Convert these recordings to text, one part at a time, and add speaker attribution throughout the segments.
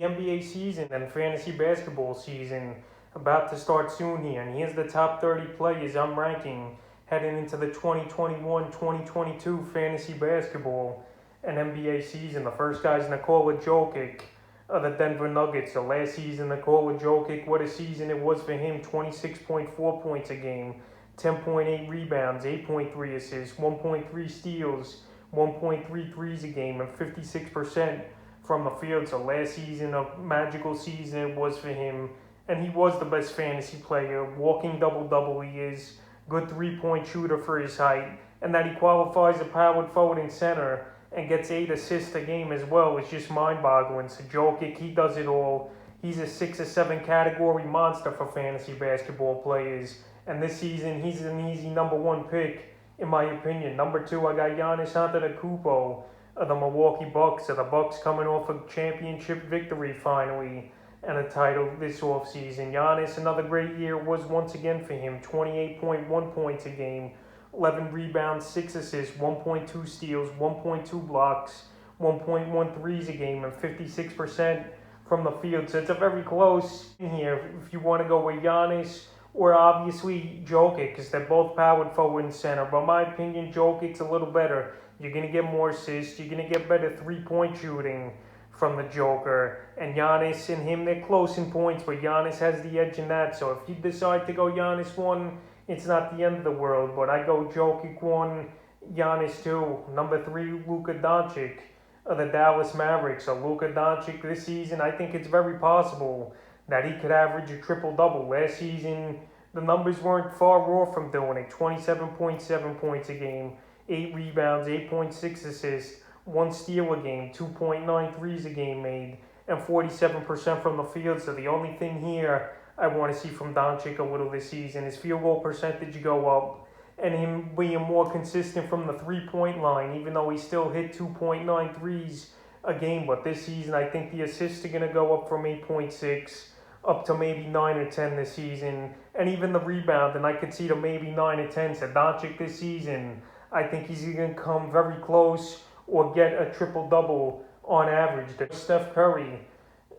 Speaker 1: The NBA season and fantasy basketball season about to start soon here, and here's the top 30 players I'm ranking heading into the 2021-2022 fantasy basketball and NBA season. The first guy is Nikola Jokic of the Denver Nuggets. So last season, Nikola Jokic, what a season it was for him. 26.4 points a game, 10.8 rebounds, 8.3 assists, 1.3 steals, 1.3 threes a game, and 56% from the field. So last season, a magical season it was for him, and he was the best fantasy player. Walking double-double he is, good three-point shooter for his height, and that he qualifies a power forward and center and gets 8 assists a game as well is just mind-boggling. So Jokic, he does it all. He's a 6 or 7 category monster for fantasy basketball players, and this season he's an easy number 1 pick in my opinion. Number 2, I got Giannis Antetokounmpo of the Milwaukee Bucks. So the Bucks coming off a championship victory finally and a title this offseason. Giannis, another great year was once again for him. 28.1 points a game, 11 rebounds, 6 assists, 1.2 steals, 1.2 blocks, 1.1 threes a game, and 56% from the field. So it's a very close in here if you want to go with Giannis or obviously Jokic, because they're both powered forward and center. But in my opinion, Jokic's a little better. You're going to get more assists. You're going to get better three-point shooting from the Joker. And Giannis and him, they're close in points, but Giannis has the edge in that. So if you decide to go Giannis 1, it's not the end of the world. But I go Jokic 1, Giannis 2. Number 3, Luka Doncic of the Dallas Mavericks. So Luka Doncic this season, I think it's very possible that he could average a triple-double. Last season, the numbers weren't far off from doing it. 27.7 points a game, 8 rebounds, 8.6 assists, 1 steal a game, 2.9 threes a game made, and 47% from the field. So the only thing here I want to see from Doncic a little this season is field goal percentage go up and him being more consistent from the three-point line, even though he still hit 2.9 threes a game. But this season, I think the assists are going to go up from 8.6 up to maybe 9 or 10 this season, and even the rebound, and I could see to maybe 9 or 10. So Doncic this season, I think he's going to come very close or get a triple-double on average. Steph Curry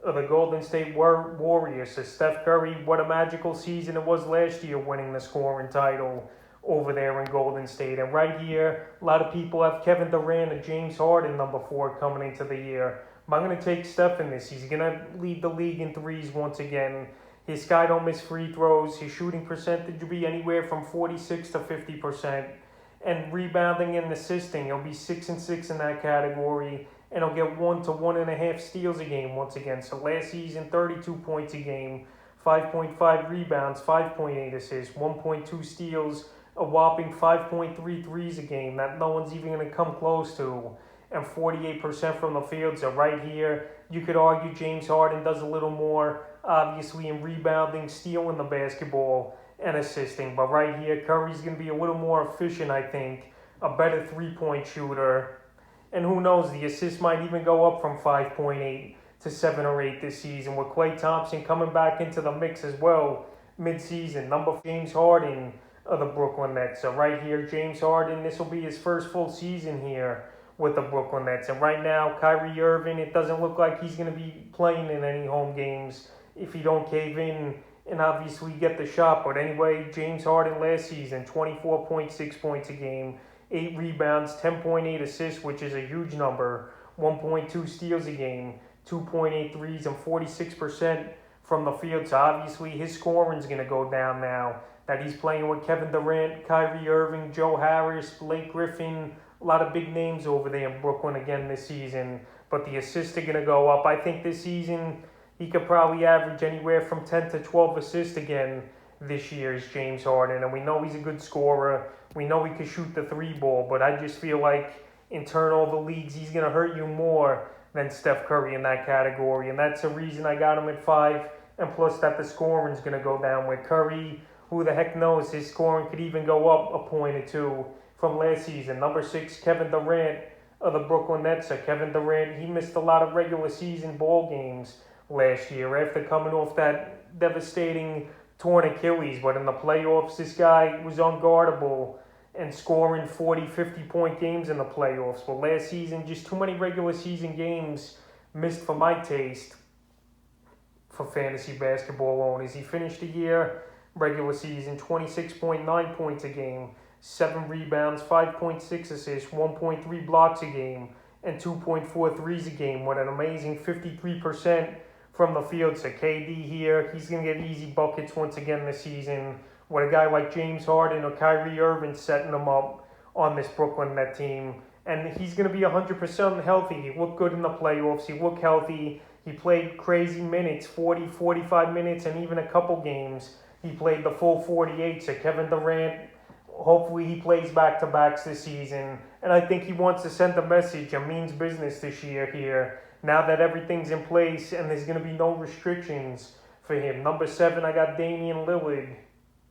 Speaker 1: of the Golden State Warriors. So Steph Curry, what a magical season it was last year winning the scoring title over there in Golden State. And right here, a lot of people have Kevin Durant and James Harden number 4 coming into the year. I'm going to take Steph in this. He's going to lead the league in threes once again. His guy don't miss free throws. His shooting percentage will be anywhere from 46 to 50%. And rebounding and assisting, he'll be 6 and 6 in that category. And he'll get 1 to 1.5 steals a game once again. So last season, 32 points a game, 5.5 rebounds, 5.8 assists, 1.2 steals, a whopping 5.3 threes a game that no one's even going to come close to, and 48% from the field. So right here, you could argue James Harden does a little more, obviously, in rebounding, stealing the basketball, and assisting. But right here, Curry's going to be a little more efficient, I think, a better three-point shooter. And who knows, the assists might even go up from 5.8 to 7 or 8 this season, with Klay Thompson coming back into the mix as well mid-season. Number 4, James Harden of the Brooklyn Nets. So right here, James Harden, this will be his first full season here with the Brooklyn Nets. And right now, Kyrie Irving, it doesn't look like he's going to be playing in any home games if he don't cave in and obviously get the shot. But anyway, James Harden last season, 24.6 points a game, 8 rebounds, 10.8 assists, which is a huge number, 1.2 steals a game, 2.8 threes, and 46% from the field. So obviously his scoring's going to go down now that he's playing with Kevin Durant, Kyrie Irving, Joe Harris, Blake Griffin, a lot of big names over there in Brooklyn again this season. But the assists are going to go up. I think this season he could probably average anywhere from 10 to 12 assists again this year is James Harden. And we know he's a good scorer. We know he can shoot the 3-ball. But I just feel like in turn all the leagues, he's going to hurt you more than Steph Curry in that category. And that's the reason I got him at 5. And plus that the scoring's going to go down with Curry. Who the heck knows? His scoring could even go up a point or 2 from last season. Number 6, Kevin Durant of the Brooklyn Nets. So Kevin Durant, he missed a lot of regular season ball games last year after coming off that devastating torn Achilles. But in the playoffs, this guy was unguardable and scoring 40, 50-point games in the playoffs. But last season, just too many regular season games missed for my taste. for fantasy basketball owners. He finished the year, regular season, 26.9 points a game, 7 rebounds, 5.6 assists, 1.3 blocks a game, and 2.4 threes a game with an amazing 53% from the field. So KD here, he's going to get easy buckets once again this season with a guy like James Harden or Kyrie Irving setting them up on this Brooklyn Net team. And he's going to be 100% healthy. He looked good in the playoffs. He looked healthy. He played crazy minutes, 40, 45 minutes, and even a couple games. He played the full 48. So Kevin Durant, hopefully he plays back-to-backs this season. And I think he wants to send a message and means business this year here. Now that everything's in place and there's going to be no restrictions for him. Number 7, I got Damian Lillard,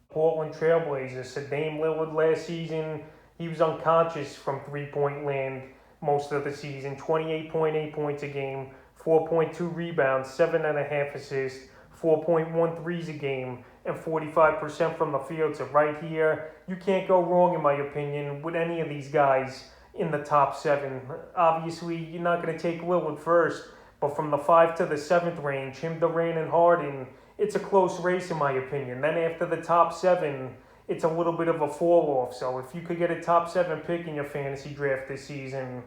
Speaker 1: Portland Trailblazers. So Dame Lillard last season, he was unconscious from three-point land most of the season. 28.8 points a game, 4.2 rebounds, 7.5 assists, 4.1 threes a game, and 45% from the field. So right here, you can't go wrong, in my opinion, with any of these guys in the top 7. Obviously, you're not going to take Lillard first, but from the 5 to the 7th range, him, Durant, and Harden, it's a close race, in my opinion. Then after the top 7, it's a little bit of a fall-off. So if you could get a top 7 pick in your fantasy draft this season,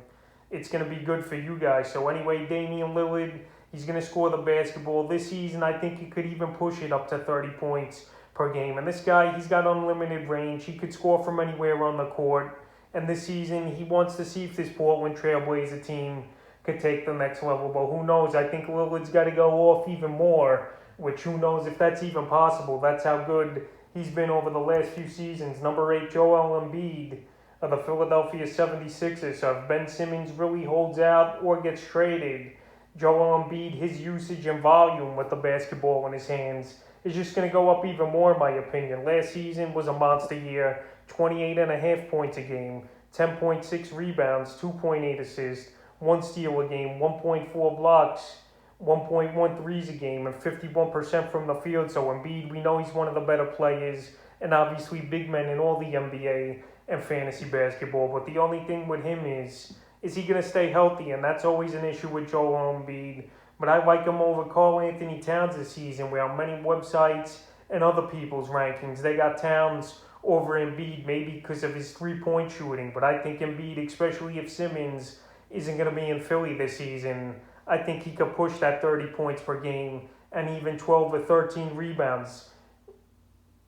Speaker 1: it's going to be good for you guys. So anyway, Damian Lillard, he's going to score the basketball. This season, I think he could even push it up to 30 points per game. And this guy, he's got unlimited range. He could score from anywhere on the court. And this season, he wants to see if this Portland Trailblazer team could take the next level. But who knows? I think Lillard's got to go off even more, which who knows if that's even possible. That's how good he's been over the last few seasons. Number 8, Joel Embiid of the Philadelphia 76ers. So if Ben Simmons really holds out or gets traded, Joel Embiid, his usage and volume with the basketball in his hands is just going to go up even more, in my opinion. Last season was a monster year. 28.5 points a game, 10.6 rebounds, 2.8 assists, 1 steal a game, 1.4 blocks, 1.1 threes a game, and 51% from the field. So Embiid, we know he's one of the better players, and obviously big men in all the NBA and fantasy basketball. But the only thing with him is he going to stay healthy? And that's always an issue with Joel Embiid. But I like him over Karl Anthony Towns this season, where on many websites and other people's rankings, they got Towns over Embiid, maybe because of his three-point shooting. But I think Embiid, especially if Simmons isn't going to be in Philly this season, I think he could push that 30 points per game and even 12 or 13 rebounds.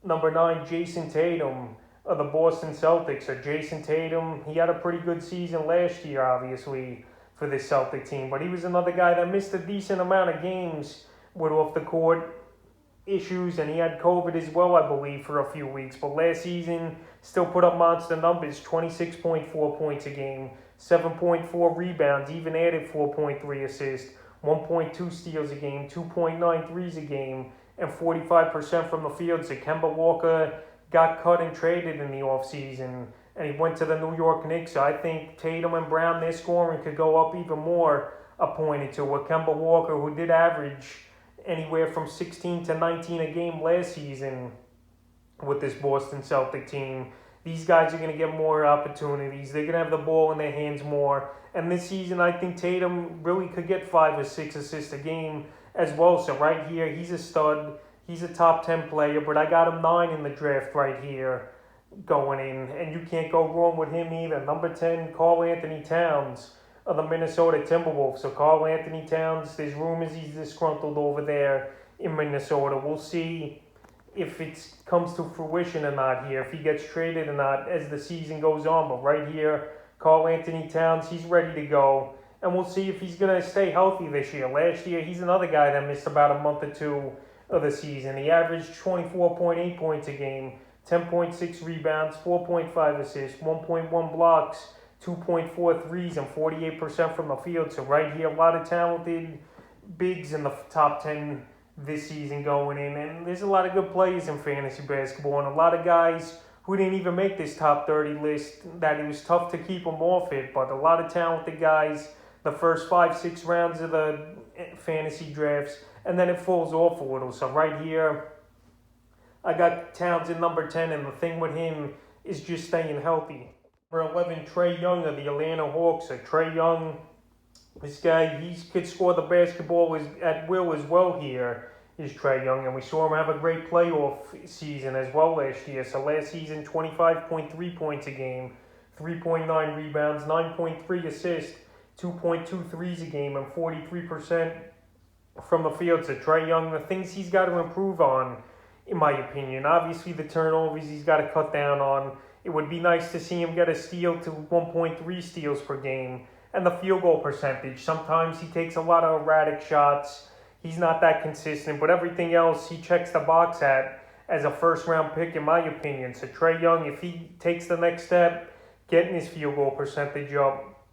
Speaker 1: Number 9, Jason Tatum of the Boston Celtics. So Jason Tatum, he had a pretty good season last year, obviously, for this Celtic team. But he was another guy that missed a decent amount of games with off-the-court issues, and he had COVID as well, I believe, for a few weeks. But last season, still put up monster numbers, 26.4 points a game, 7.4 rebounds, even added 4.3 assists, 1.2 steals a game, 2.9 threes a game, and 45% from the field. So Kemba Walker got cut and traded in the offseason, and he went to the New York Knicks. So I think Tatum and Brown, their scoring could go up even more a point or two. With Kemba Walker, who did average anywhere from 16 to 19 a game last season with this Boston Celtic team, these guys are going to get more opportunities. They're going to have the ball in their hands more. And this season, I think Tatum really could get 5 or 6 assists a game as well. So right here, he's a stud. He's a top 10 player, but I got him 9 in the draft right here going in. And you can't go wrong with him either. Number 10, Karl Anthony Towns of the Minnesota Timberwolves. So Karl Anthony Towns, there's rumors he's disgruntled over there in Minnesota. We'll see if it comes to fruition or not here, if he gets traded or not as the season goes on. But right here, Karl Anthony Towns, he's ready to go. And we'll see if he's going to stay healthy this year. Last year, he's another guy that missed about a month or two of the season. He averaged 24.8 points a game, 10.6 rebounds, 4.5 assists, 1.1 blocks, 2.4 threes, and 48% from the field. So right here, a lot of talented bigs in the top 10 this season going in. And there's a lot of good players in fantasy basketball, and a lot of guys who didn't even make this top 30 list that it was tough to keep them off it. But a lot of talented guys the first 5-6 rounds of the fantasy drafts, and then it falls off a little. So right here, I got Towns at number 10, and the thing with him is just staying healthy. Number 11, Trae Young of the Atlanta Hawks. So Trae Young, this guy, he could score the basketball at will as well here is Trae Young, and we saw him have a great playoff season as well last year. So last season, 25.3 points a game, 3.9 rebounds, 9.3 assists, 2.2 threes a game, and 43% from the field. So Trae Young, the things he's got to improve on, in my opinion. Obviously, the turnovers he's got to cut down on. It would be nice to see him get a steal to 1.3 steals per game. And the field goal percentage. Sometimes he takes a lot of erratic shots. He's not that consistent. But everything else, he checks the box at as a first-round pick, in my opinion. So Trae Young, if he takes the next step, getting his field goal percentage up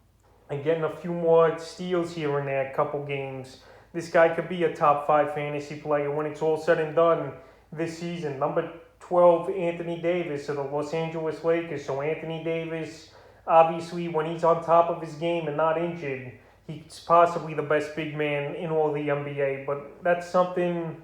Speaker 1: and getting a few more steals here and there, a couple games, this guy could be a top 5 fantasy player when it's all said and done this season. Number 12, Anthony Davis of the Los Angeles Lakers. So Anthony Davis, obviously, when he's on top of his game and not injured, he's possibly the best big man in all the NBA. But that's something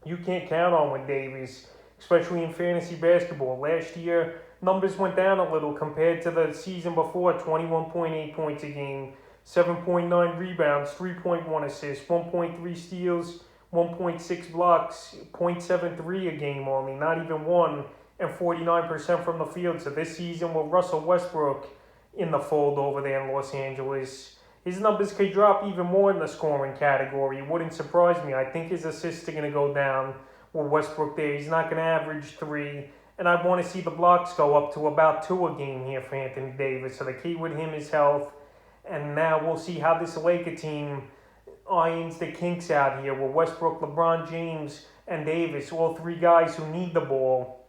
Speaker 1: you can't count on with Davis, especially in fantasy basketball. Last year, numbers went down a little compared to the season before. 21.8 points a game, 7.9 rebounds, 3.1 assists, 1.3 steals, 1.6 blocks, 0.73 a game only, not even one, and 49% from the field. So this season with Russell Westbrook in the fold over there in Los Angeles, his numbers could drop even more in the scoring category. It wouldn't surprise me. I think his assists are going to go down with Westbrook there. He's not going to average 3, and I want to see the blocks go up to about 2 a game here for Anthony Davis. So the key with him is health, and now we'll see how this Laker team irons the kinks out here with Westbrook, LeBron James, and Davis, all 3 guys who need the ball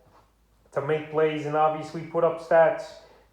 Speaker 1: to make plays and obviously put up stats.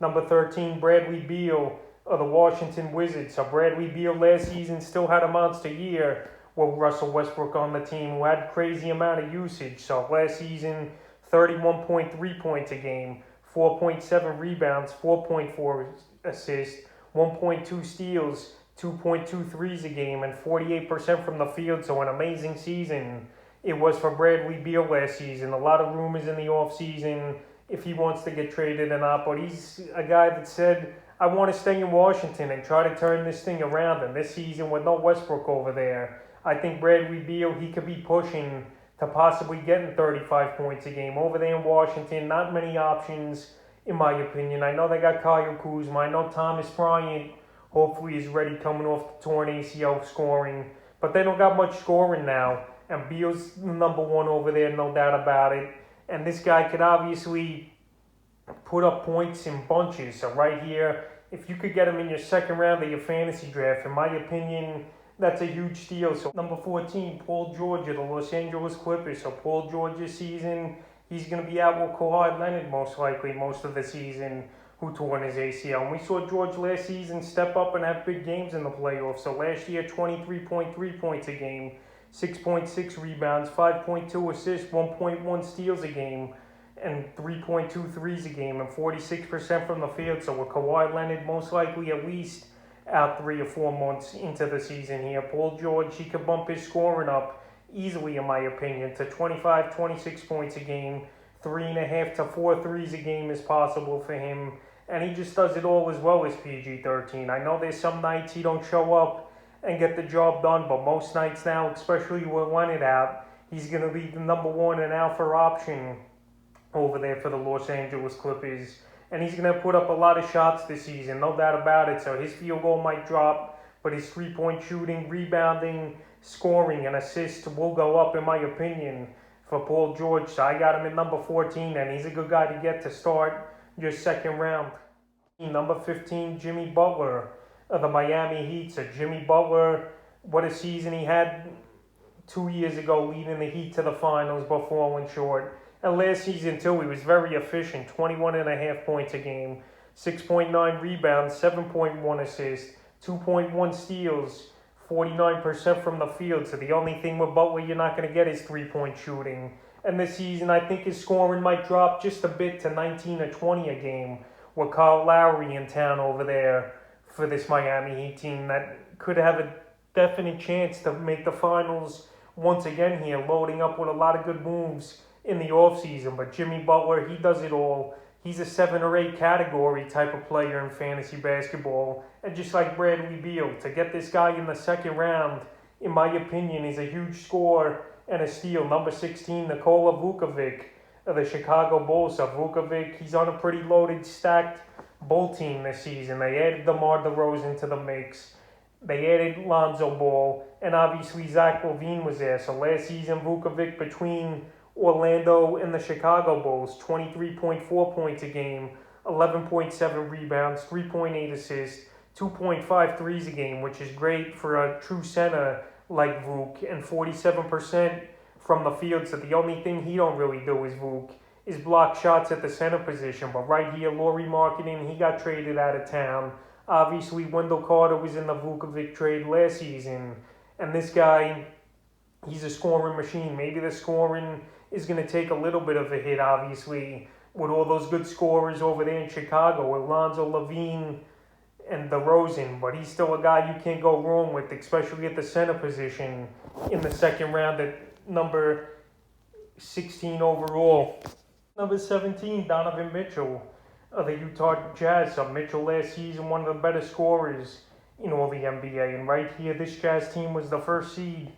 Speaker 1: Number 13, Bradley Beal of the Washington Wizards. So Bradley Beal last season still had a monster year with Russell Westbrook on the team, who had crazy amount of usage. So last season, 31.3 points a game, 4.7 rebounds, 4.4 assists, 1.2 steals, 2.2 threes a game, and 48% from the field. So an amazing season it was for Bradley Beal last season. A lot of rumors in the offseason if he wants to get traded or not, but he's a guy that said, I want to stay in Washington and try to turn this thing around. And this season with no Westbrook over there, I think Bradley Beal, he could be pushing to possibly getting 35 points a game over there in Washington. Not many options, in my opinion. I know they got Kyle Kuzma. I know Thomas Bryant hopefully is ready coming off the torn ACL scoring. But they don't got much scoring now. And Beal's number 1 over there, no doubt about it. And this guy could obviously put up points in bunches. So right here, if you could get him in your second round of your fantasy draft, in my opinion, that's a huge deal. So number 14, Paul George of the Los Angeles Clippers. So Paul George this season, he's going to be out with Kawhi Leonard most likely most of the season, who tore his ACL. And we saw George last season step up and have big games in the playoffs. So last year, 23.3 points a game, 6.6 rebounds, 5.2 assists, 1.1 steals a game, and 3.2 threes a game, and 46% from the field. So with Kawhi Leonard most likely at least out 3 or 4 months into the season here, Paul George, he could bump his scoring up easily, in my opinion, to 25, 26 points a game. 3.5 to 4 threes a game is possible for him. And he just does it all as well as PG-13. I know there's some nights he don't show up and get the job done, but most nights now, especially with Leonard out, he's going to be the number 1 and alpha option over there for the Los Angeles Clippers. And he's going to put up a lot of shots this season, no doubt about it. So his field goal might drop, but his 3-point shooting, rebounding, scoring, and assists will go up, in my opinion, for Paul George. So I got him at number 14, and he's a good guy to get to start your second round. Number 15, Jimmy Butler of the Miami Heat. So Jimmy Butler, what a season he had 2 years ago, leading the Heat to the finals, but falling short. And last season, too, he was very efficient, 21.5 points a game, 6.9 rebounds, 7.1 assists, 2.1 steals, 49% from the field. So the only thing with Butler you're not going to get is 3-point shooting. And this season, I think his scoring might drop just a bit to 19 or 20 a game with Kyle Lowry in town over there for this Miami Heat team that could have a definite chance to make the finals once again here, loading up with a lot of good moves in the offseason. But Jimmy Butler, he does it all. He's a 7 or 8 category type of player in fantasy basketball. And just like Bradley Beal, to get this guy in the second round, in my opinion, is a huge score and a steal. Number 16, NIKOLA VUCEVIC of the Chicago Bulls. So VUCEVIC, he's on a pretty loaded, stacked Bull team this season. They added DeMar DeRozan to the mix. They added Lonzo Ball, and obviously Zach LaVine was there. So last season, VUCEVIC between Orlando and the Chicago Bulls, 23.4 points a game, 11.7 rebounds, 3.8 assists, 2.5 threes a game, which is great for a true center like Vuk, and 47% from the field. So the only thing he don't really do is Vuk is block shots at the center position. But right here, Lauri Markkanen, he got traded out of town. Obviously, Wendell Carter was in the VUCEVIC trade last season. And this guy, he's a scoring machine. Maybe the scoring is going to take a little bit of a hit, obviously, with all those good scorers over there in Chicago, with Lonzo, LaVine, and DeRozan. But he's still a guy you can't go wrong with, especially at the center position in the second round at number 16 overall. Number 17, Donovan Mitchell of the Utah Jazz. So Mitchell last season, one of the better scorers in all the NBA. And right here, this Jazz team was the first seed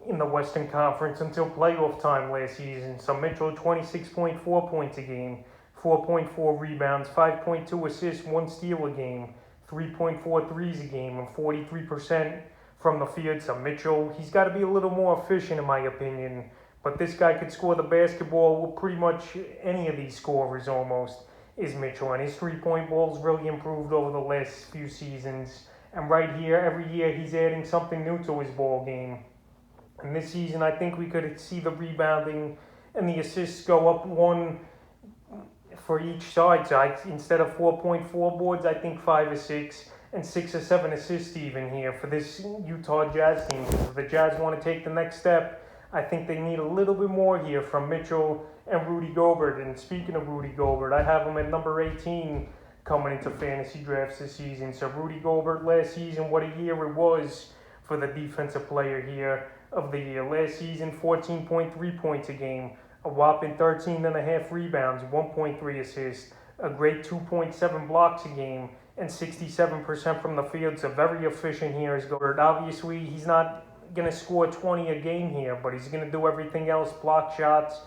Speaker 1: in the Western Conference until playoff time last season. So Mitchell, 26.4 points a game, 4.4 rebounds, 5.2 assists, 1 steal a game, 3.4 threes a game, and 43% from the field. So Mitchell, he's got to be a little more efficient in my opinion. But this guy could score the basketball with pretty much any of these scorers almost, is Mitchell. And his three-point ball's really improved over the last few seasons. And right here, every year, he's adding something new to his ball game. And this season, I think we could see the rebounding and the assists go up 1 for each side. So instead of 4.4 boards, I think 5 or 6 and 6 or 7 assists even here for this Utah Jazz team. If the Jazz want to take the next step, I think they need a little bit more here from Mitchell and Rudy Gobert. And speaking of Rudy Gobert, I have him at number 18 coming into fantasy drafts this season. So Rudy Gobert last season, what a year it was for the defensive player here of the year. Last season, 14.3 points a game, a whopping 13.5 rebounds, 1.3 assists, a great 2.7 blocks a game, and 67% from the field. So very efficient here is Gobert. Obviously, he's not going to score 20 a game here, but he's going to do everything else, block shots,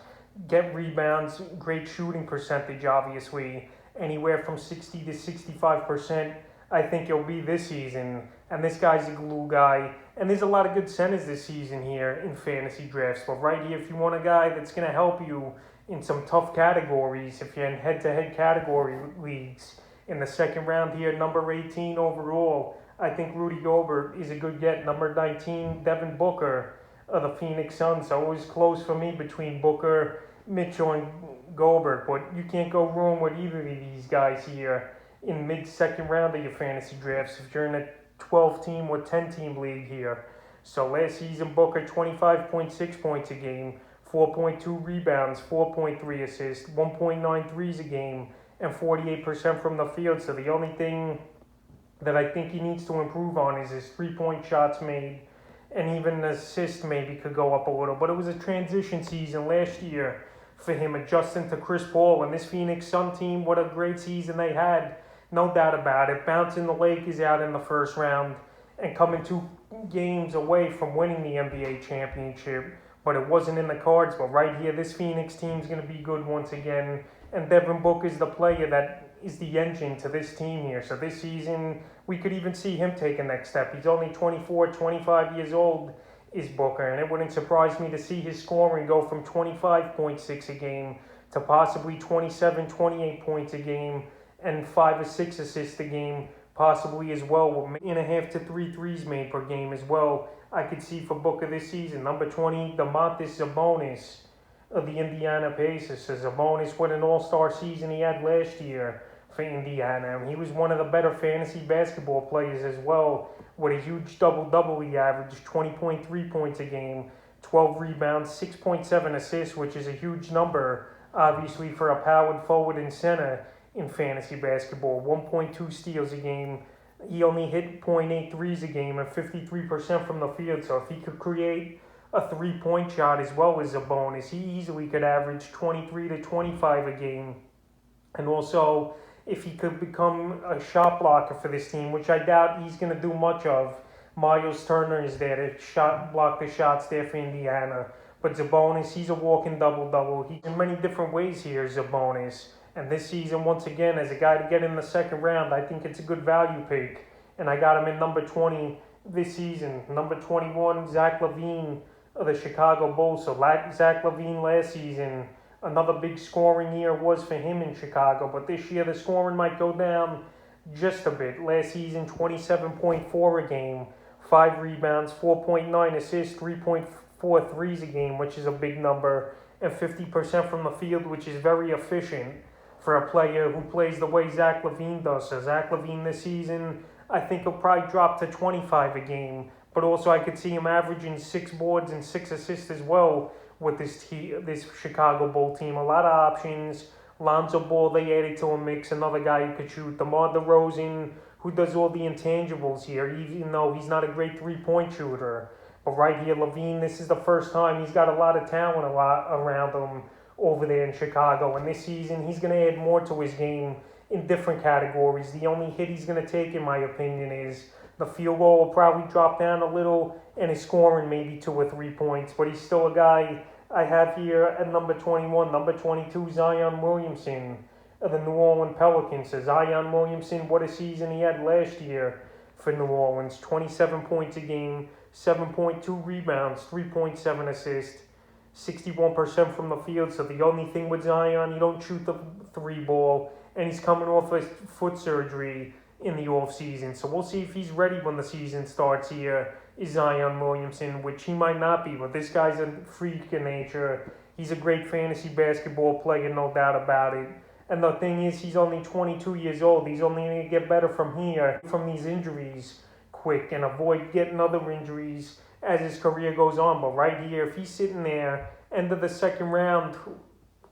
Speaker 1: get rebounds, great shooting percentage, obviously, anywhere from 60 to 65%. I think he'll be this season, and this guy's a glue guy. And there's a lot of good centers this season here in fantasy drafts. But right here, if you want a guy that's going to help you in some tough categories, if you're in head-to-head category leagues, in the second round here, number 18 overall, I think Rudy Gobert is a good get. Number 19, Devin Booker of the Phoenix Suns. So always close for me between Booker, Mitchell, and Gobert. But you can't go wrong with either of these guys here in mid-second round of your fantasy drafts if you're in a 12-team or 10-team league here. So last season, Booker, 25.6 points a game, 4.2 rebounds, 4.3 assists, 1.9 threes a game, and 48% from the field. So the only thing that I think he needs to improve on is his three-point shots made, and even the assist maybe could go up a little. But it was a transition season last year for him, adjusting to Chris Paul. And this Phoenix Sun team, what a great season they had. No doubt about it. Bouncing the Lakers out in the first round and coming 2 games away from winning the NBA championship. But it wasn't in the cards. But right here, this Phoenix team's going to be good once again. And Devin Booker is the player that is the engine to this team here. So this season, we could even see him take a next step. He's only 24, 25 years old, is Booker. And it wouldn't surprise me to see his scoring go from 25.6 a game to possibly 27, 28 points a game, and 5 or 6 assists a game, possibly as well, with 1.5 to 3 threes made per game as well. I could see for Booker this season. Number 20, SABONIS of the Indiana Pacers. So Sabonis, what an all-star season he had last year for Indiana. And he was one of the better fantasy basketball players as well, with a huge double-double. He averaged 20.3 points a game, 12 rebounds, 6.7 assists, which is a huge number, obviously, for a powered forward and center in fantasy basketball. 1.2 steals a game. He only hit 0.8 threes a game and 53% from the field. So if he could create a three-point shot as well as a bonus, he easily could average 23 to 25 a game. And also, if he could become a shot blocker for this team, which I doubt he's going to do much of, Miles Turner is there to block the shots there for Indiana. But Sabonis, he's a walking double-double. He's in many different ways here, Sabonis. And this season, once again, as a guy to get in the second round, I think it's a good value pick. And I got him in number 20 this season. Number 21, Zach LaVine of the Chicago Bulls. So Zach LaVine last season, another big scoring year was for him in Chicago. But this year, the scoring might go down just a bit. Last season, 27.4 a game, 5 rebounds, 4.9 assists, 3.4 threes a game, which is a big number, and 50% from the field, which is very efficient for a player who plays the way Zach LaVine does. So Zach LaVine this season, I think he'll probably drop to 25 a game, but also I could see him averaging 6 boards and 6 assists as well with this Chicago Bull team. A lot of options. Lonzo Ball, they added to a mix, another guy who could shoot. DeMar DeRozan, who does all the intangibles here, even though he's not a great three-point shooter. But right here, LaVine, this is the first time he's got a lot of talent around him over there in Chicago. And this season, he's going to add more to his game in different categories. The only hit he's going to take, in my opinion, is the field goal will probably drop down a little, and his scoring maybe 2 or 3 points. But he's still a guy I have here at number 21. Number 22, ZION-WILLIAMSON of the New Orleans Pelicans. So ZION-WILLIAMSON, what a season he had last year for New Orleans. 27 points a game, 7.2 rebounds, 3.7 assists, 61% from the field. So the only thing with Zion, you don't shoot the 3 ball, and he's coming off his foot surgery in the offseason. So we'll see if he's ready when the season starts here, is ZION-WILLIAMSON, which he might not be, but this guy's a freak in nature. He's a great fantasy basketball player, no doubt about it. And the thing is, he's only 22 years old. He's only going to get better from here, from these injuries quick, and avoid getting other injuries as his career goes on. But right here, if he's sitting there, end of the second round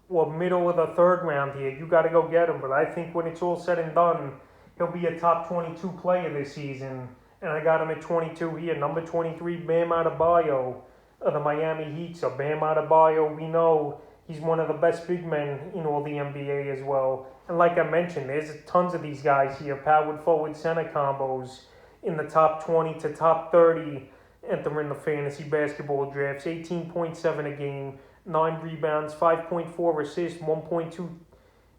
Speaker 1: or middle of the third round here, you got to go get him. But I think when it's all said and done, he'll be a top 22 player this season. And I got him at 22 here. Number 23, Bam Adebayo of the Miami Heat. So Bam Adebayo, we know he's one of the best big men in all the NBA as well. And like I mentioned, there's tons of these guys here. Power forward center combos in the top 20 to top 30 entering the fantasy basketball drafts. 18.7 a game, 9 rebounds, 5.4 assists, 1.2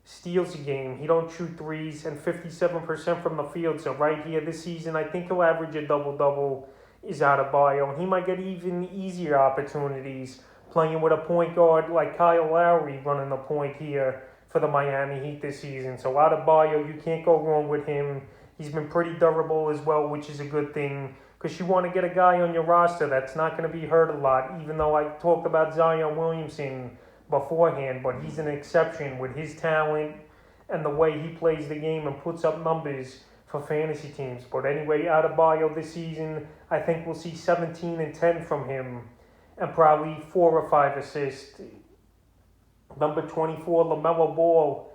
Speaker 1: steals a game. He don't shoot threes, and 57% from the field. So right here this season, I think he'll average a double-double is Adebayo. And he might get even easier opportunities playing with a point guard like Kyle Lowry running the point here for the Miami Heat this season. So Adebayo, you can't go wrong with him. He's been pretty durable as well, which is a good thing, because you want to get a guy on your roster that's not going to be hurt a lot, even though I talked about ZION-WILLIAMSON beforehand, but he's an exception with his talent and the way he plays the game and puts up numbers for fantasy teams. But anyway, Adebayo this season, I think we'll see 17 and 10 from him and probably 4 or 5 assists. Number 24, LaMelo Ball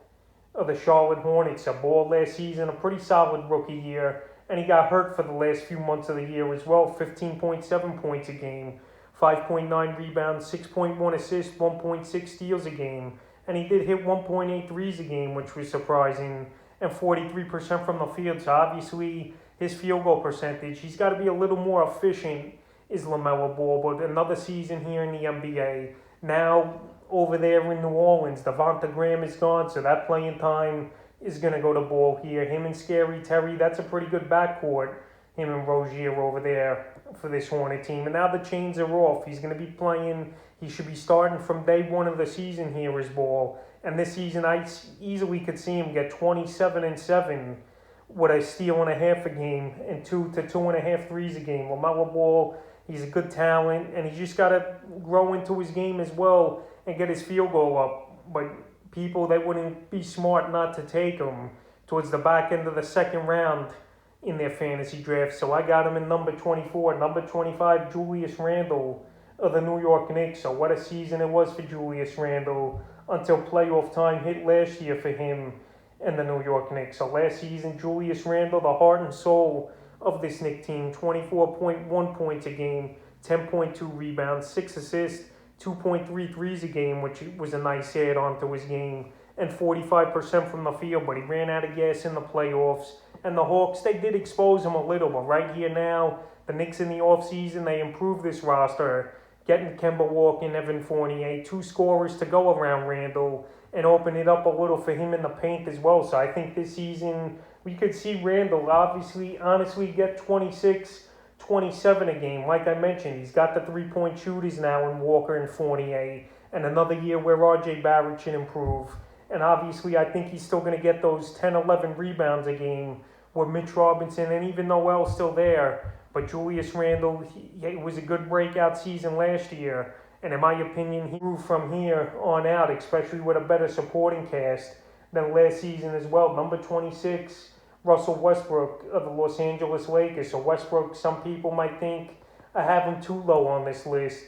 Speaker 1: of the Charlotte Hornets. A Ball last season, a pretty solid rookie year, and he got hurt for the last few months of the year as well. 15.7 points a game, 5.9 rebounds, 6.1 assists, 1.6 steals a game. And he did hit 1.8 threes a game, which was surprising, and 43% from the field. So obviously, his field goal percentage, he's got to be a little more efficient, is LaMelo Ball. But another season here in the NBA. Now, over there in New Orleans, Devonta Graham is gone, so that playing time is going to go to Ball here. Him and Scary Terry, that's a pretty good backcourt, him and Rozier over there for this Hornet team. And now the chains are off. He's going to be playing, he should be starting from day one of the season here as Ball. And this season, I easily could see him get 27 and 7 with a steal and a half a game and 2 to 2.5 threes a game. LaMelo Ball, he's a good talent, and he's just got to grow into his game as well and get his field goal up. But people, they wouldn't be smart not to take him towards the back end of the second round in their fantasy draft. So I got him in number 24. Number 25, Julius Randle of the New York Knicks. So what a season it was for Julius Randle until playoff time hit last year for him and the New York Knicks. So last season, Julius Randle, the heart and soul of this Knicks team, 24.1 points a game, 10.2 rebounds, 6 assists, 2.3 threes a game, which was a nice add-on to his game, and 45% from the field. But he ran out of gas in the playoffs. And the Hawks, they did expose him a little, but right here now, The Knicks in the offseason, they improved this roster, getting Kemba Walker and Evan Fournier, 2 scorers to go around Randle, and open it up a little for him in the paint as well. So I think this season we could see Randle honestly get 26, 27 a game. Like I mentioned, he's got the 3-point shooters now in Walker and Fournier, and another year where RJ Barrett should improve. And obviously I think he's still going to get those 10, 11 rebounds a game with Mitch Robinson and even Noel's still there. But Julius Randle, it was a good breakout season last year. And in my opinion, he grew from here on out, especially with a better supporting cast than last season as well. Number 26, Russell Westbrook of the Los Angeles Lakers. So Westbrook, some people might think I have him too low on this list.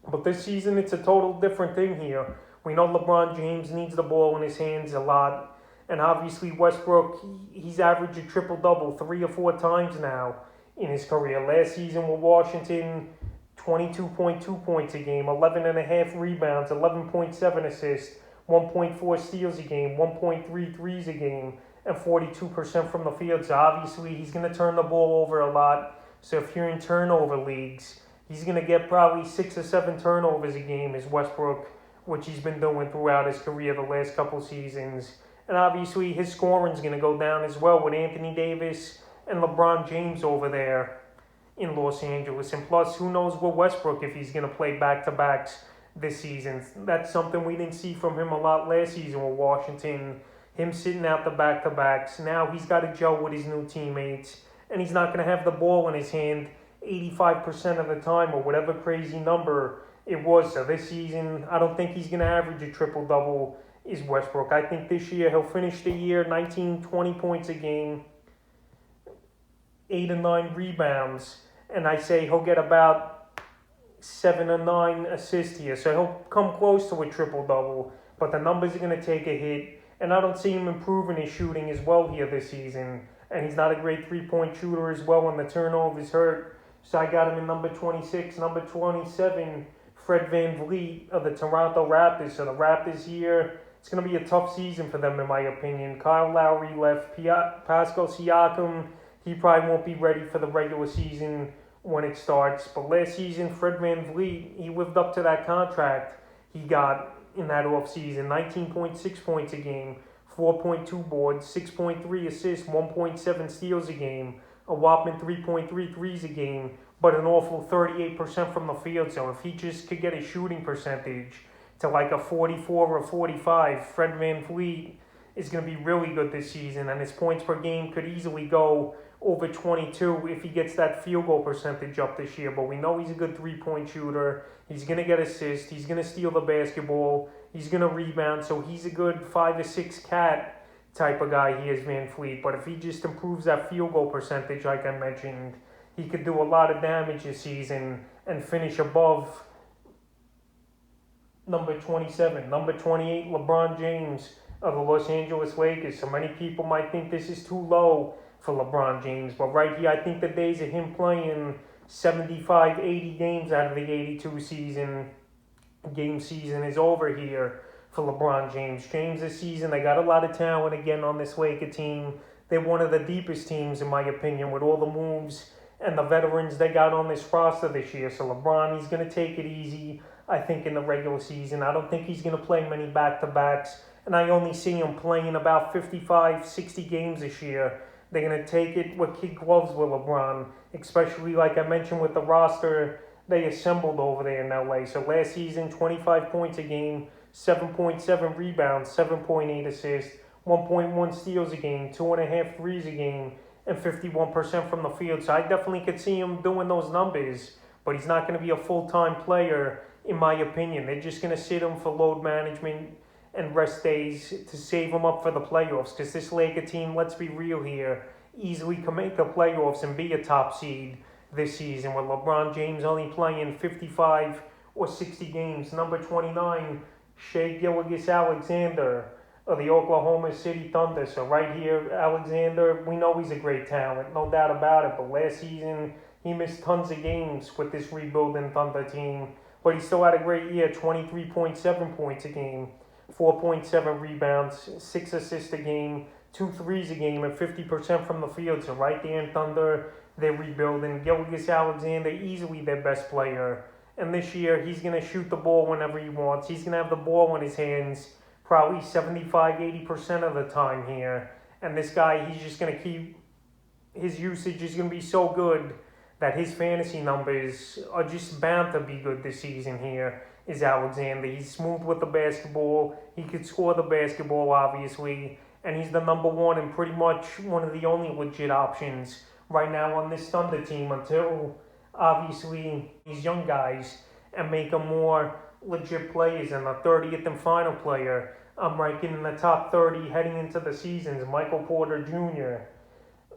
Speaker 1: But this season, it's a total different thing here. We know LeBron James needs the ball in his hands a lot. And obviously Westbrook, he's averaged a triple-double 3 or 4 times now in his career. Last season with Washington, 22.2 points a game, 11.5 rebounds, 11.7 assists, 1.4 steals a game, 1.3 threes a game, and 42% from the field. So obviously he's going to turn the ball over a lot. So if you're in turnover leagues, he's going to get probably 6 or 7 turnovers a game as Westbrook, which he's been doing throughout his career the last couple seasons. And obviously his scoring's going to go down as well with Anthony Davis and LeBron James over there in Los Angeles. And plus, who knows with Westbrook if he's going to play back-to-backs this season. That's something we didn't see from him a lot last season with Washington. Him sitting out the back-to-backs. Now he's got to gel with his new teammates. And he's not going to have the ball in his hand 85% of the time or whatever crazy number it was. So this season, I don't think he's going to average a triple-double is Westbrook. I think this year he'll finish the year 19, 20 points a game, 8 or 9 rebounds, and I say he'll get about 7 or 9 assists here. So he'll come close to a triple-double, but the numbers are going to take a hit, and I don't see him improving his shooting as well here this season. And he's not a great 3-point shooter as well when the turnovers hurt. So I got him in number 26. Number 27, Fred VanVLEET of the Toronto Raptors. So the Raptors here, it's going to be a tough season for them in my opinion. Kyle Lowry left. Pascal Siakam, he probably won't be ready for the regular season when it starts. But last season, Fred VanVLEET, he lived up to that contract he got in that offseason. 19.6 points a game, 4.2 boards, 6.3 assists, 1.7 steals a game, a whopping 3.3 threes a game, but an awful 38% from the field. So if he just could get a shooting percentage to like a 44 or 45, Fred VanVLEET is going to be really good this season, and his points per game could easily go over 22 if he gets that field goal percentage up this year. But we know he's a good 3-point shooter. He's going to get assists. He's going to steal the basketball. He's going to rebound. So he's a good 5 or 6 cat type of guy, he is VanVLEET. But if he just improves that field goal percentage, like I mentioned, he could do a lot of damage this season and finish above number 27. Number 28, LeBron James of the Los Angeles Lakers. So many people might think this is too low for LeBron James, but right here, I think the days of him playing 75, 80 games out of the 82 game season is over here for LeBron James. James this season, they got a lot of talent again on this Laker team. They're one of the deepest teams, in my opinion, with all the moves and the veterans they got on this roster this year. So LeBron, he's going to take it easy, I think, in the regular season. I don't think he's going to play many back-to-backs, and I only see him playing about 55, 60 games this year. They're going to take it with kid gloves with LeBron, especially like I mentioned with the roster they assembled over there in LA. So last season, 25 points a game, 7.7 rebounds, 7.8 assists, 1.1 steals a game, 2.5 threes a game, and 51% from the field. So I definitely could see him doing those numbers, but he's not going to be a full-time player, in my opinion. They're just going to sit him for load management and rest days to save him up for the playoffs, because this Laker team, let's be real here, easily can make the playoffs and be a top seed this season with LeBron James only playing 55 or 60 games. Number 29, Shai Gilgeous-Alexander of the Oklahoma City Thunder. So right here, Alexander, we know he's a great talent, no doubt about it, but last season he missed tons of games with this rebuilding Thunder team, but he still had a great year, 23.7 points a game, 4.7 rebounds, 6 assists a game, 2 threes a game, and 50% from the field. So right there in Thunder, they're rebuilding. Gilgeous-Alexander, easily their best player. And this year, he's going to shoot the ball whenever he wants. He's going to have the ball in his hands probably 75-80% of the time here. And this guy, he's just going to keep, his usage is going to be so good that his fantasy numbers are just bound to be good this season here, is Alexander. He's smooth with the basketball. He could score the basketball, obviously. And he's the number one and pretty much one of the only legit options right now on this Thunder team until, obviously, these young guys and make them more legit players. And the 30th and final player I'm ranking in the top 30 heading into the season is Michael Porter Jr.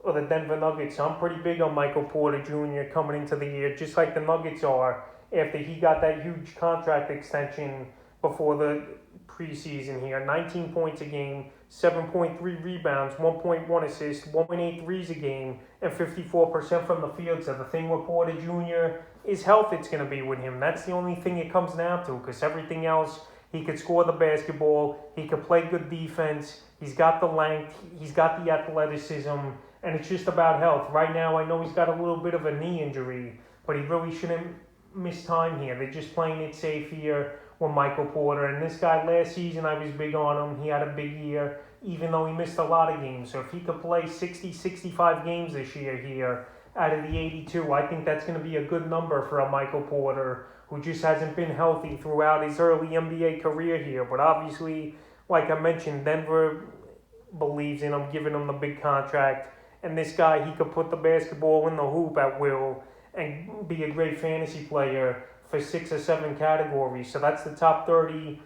Speaker 1: or the Denver Nuggets. So I'm pretty big on Michael Porter Jr. coming into the year, just like the Nuggets are after he got that huge contract extension before the preseason here. 19 points a game, 7.3 rebounds, 1.1 assists, 1.8 threes a game, and 54% from the field. So the thing with Porter Jr. is health it's going to be with him. That's the only thing it comes down to, because everything else, he could score the basketball, he could play good defense, he's got the length, he's got the athleticism, and it's just about health. Right now, I know he's got a little bit of a knee injury, but he really shouldn't miss time here. They're just playing it safe here with Michael Porter. And this guy, last season, I was big on him. He had a big year, even though he missed a lot of games. So if he could play 60, 65 games this year here out of the 82, I think that's going to be a good number for a Michael Porter, who just hasn't been healthy throughout his early NBA career here. But obviously, like I mentioned, Denver believes in him, giving him the big contract. And this guy, he could put the basketball in the hoop at will and be a great fantasy player for 6 or 7 categories. So that's the top 30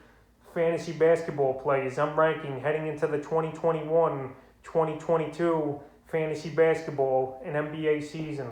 Speaker 1: fantasy basketball players I'm ranking heading into the 2021-2022 fantasy basketball and NBA season.